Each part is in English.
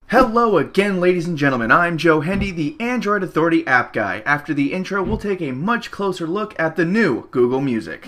Hello again, ladies and gentlemen. I'm Joe Hendy, the Android Authority app guy. After the intro, we'll take a much closer look at the new Google Music.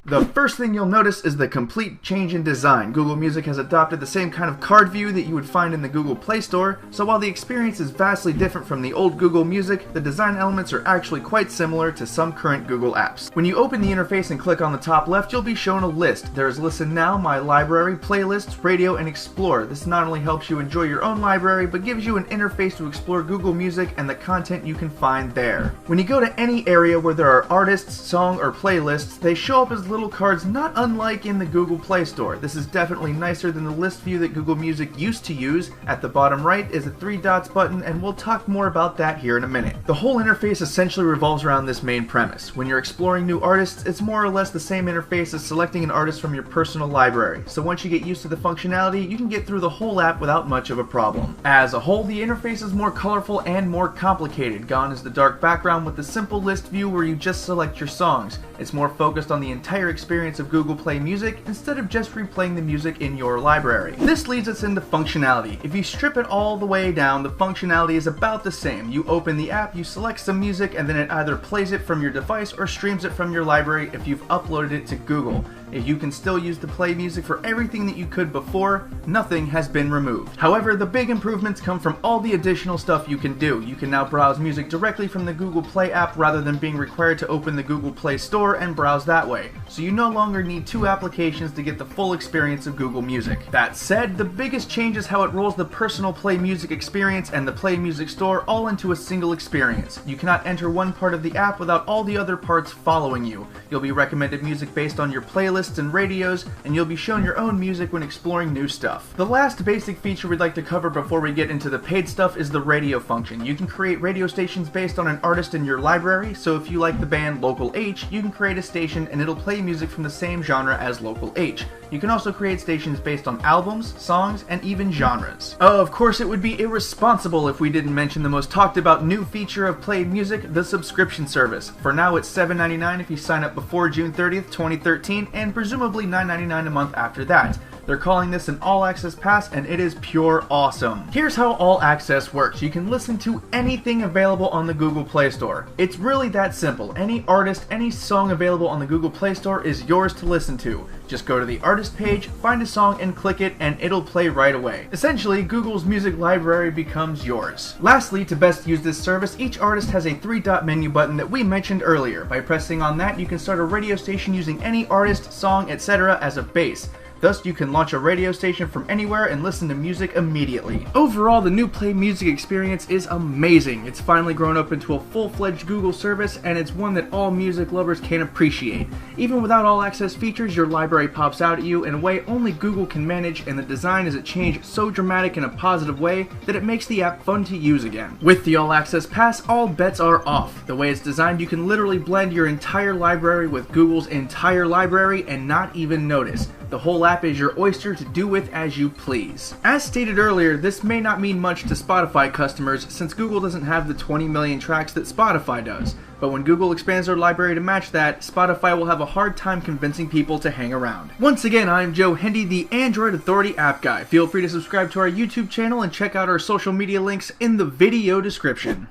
The first thing you'll notice is the complete change in design. Google Music has adopted the same kind of card view that you would find in the Google Play Store, so while the experience is vastly different from the old Google Music, the design elements are actually quite similar to some current Google apps. When you open the interface and click on the top left, you'll be shown a list. There's Listen Now, My Library, Playlists, Radio, and Explore. This not only helps you enjoy your own library, but gives you an interface to explore Google Music and the content you can find there. When you go to any area where there are artists, song, or playlists, they show up as little cards not unlike in the Google Play Store. This is definitely nicer than the list view that Google Music used to use. At the bottom right is a 3 dots button, and we'll talk more about that here in a minute. The whole interface essentially revolves around this main premise. When you're exploring new artists, it's more or less the same interface as selecting an artist from your personal library. So once you get used to the functionality, you can get through the whole app without much of a problem. As a whole, the interface is more colorful and more complicated. Gone is the dark background with the simple list view where you just select your songs. It's more focused on the entire experience of Google Play Music instead of just replaying the music in your library. This leads us into functionality. If you strip it all the way down, the functionality is about the same. You open the app, you select some music, and then it either plays it from your device or streams it from your library if you've uploaded it to Google. If you can still use the Play Music for everything that you could before, nothing has been removed. However, the big improvements come from all the additional stuff you can do. You can now browse music directly from the Google Play app rather than being required to open the Google Play Store and browse that way. So you no longer need two applications to get the full experience of Google Music. That said, the biggest change is how it rolls the personal Play Music experience and the Play Music Store all into a single experience. You cannot enter one part of the app without all the other parts following you. You'll be recommended music based on your playlists and radios, and you'll be shown your own music when exploring new stuff. The last basic feature we'd like to cover before we get into the paid stuff is the radio function. You can create radio stations based on an artist in your library, so if you like the band Local H, you can create a station and it'll play music from the same genre as Local H. You can also create stations based on albums, songs, and even genres. Of course, it would be irresponsible if we didn't mention the most talked about new feature of Play Music, the subscription service. For now, it's $7.99 if you sign up before June 30th, 2013, and presumably $9.99 a month after that. They're calling this an All Access Pass, and it is pure awesome. Here's how All Access works. You can listen to anything available on the Google Play Store. It's really that simple. Any artist, any song available on the Google Play Store is yours to listen to. Just go to the artist page, find a song, and click it, and it'll play right away. Essentially, Google's music library becomes yours. Lastly, to best use this service, each artist has a 3-dot menu button that we mentioned earlier. By pressing on that, you can start a radio station using any artist, song, etc. as a base. Thus, you can launch a radio station from anywhere and listen to music immediately. Overall, the new Play Music experience is amazing. It's finally grown up into a full-fledged Google service, and it's one that all music lovers can appreciate. Even without all access features, your library pops out at you in a way only Google can manage, and the design is a change so dramatic in a positive way that it makes the app fun to use again. With the All Access Pass, all bets are off. The way it's designed, you can literally blend your entire library with Google's entire library and not even notice. The whole app is your oyster to do with as you please. As stated earlier, this may not mean much to Spotify customers since Google doesn't have the 20 million tracks that Spotify does. But when Google expands their library to match that, Spotify will have a hard time convincing people to hang around. Once again, I'm Joe Hendy, the Android Authority app guy. Feel free to subscribe to our YouTube channel and check out our social media links in the video description.